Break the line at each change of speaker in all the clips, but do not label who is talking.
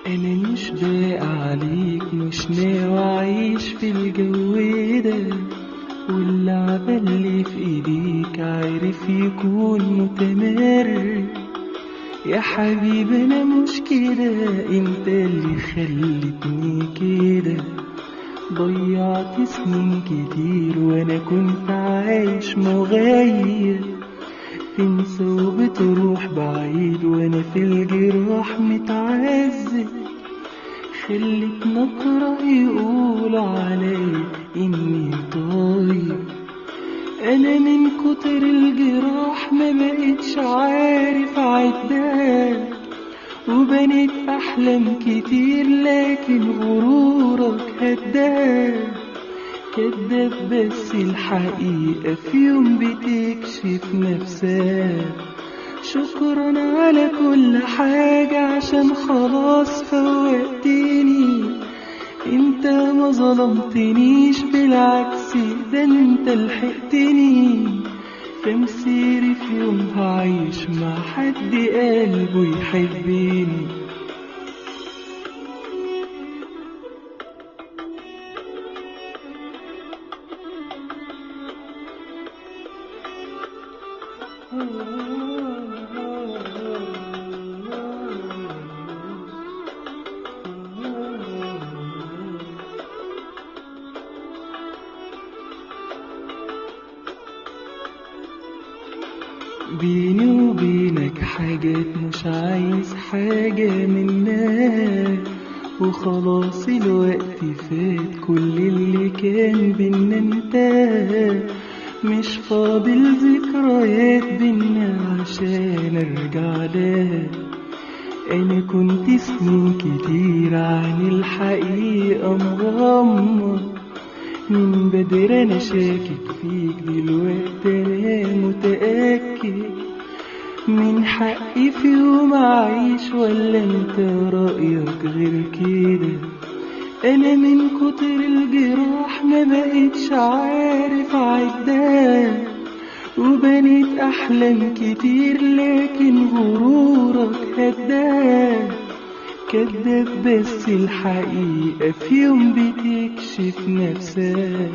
انا مش باقي عليك، مش ناوي اعيش في الجو ده، واللعب اللي في ايديك عارف يكون متمر. يا حبيبي انا مش كده، انت اللي خلتني كده. ضيعت سنين كتير وانا كنت عايش مغير، تنسى وبتروح بعيد وانا في الجراح متعذب. خلتنا اكره يقول علي اني طيب، انا من كتر الجراح ما بقتش عارف عداد. وبنيت احلام كتير لكن غرورك هداد. كداب بس الحقيقة في يوم بتكشف نفسها. شكرا على كل حاجة عشان خلاص فوقتني. انت ما ظلمتنيش، بالعكس ده انت لحقتني. تمسيري في يوم هعيش مع حد قلبه يحبني. بيني وبينك حاجات مش عايز حاجة منها، وخلاص الوقت فات كل اللي كان بينا انتهى. مش فاضل ذكريات بينا عشان ارجع لها. انا كنت سنين كتير عن الحقيقة مغمض، من بدر انا شاكك فيك دلوقتي انا متأكد. من حقي في يوم اعيش ولا انت رأيك غير كده؟ انا من كتر الجراح ما بقتش عارف عداد. وبنيت احلام كتير لكن غرورك هداد. كداب بس الحقيقة في يوم بتكشف نفسها.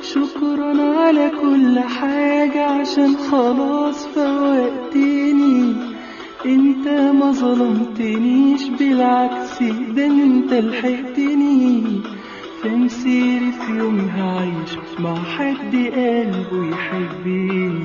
شكرا على كل حاجة عشان خلاص فوقتني. انت ما ظلمتنيش، بالعكس ده انت لحقتني. تمسيري في يوم هعيش مع حد قلبه يحبني.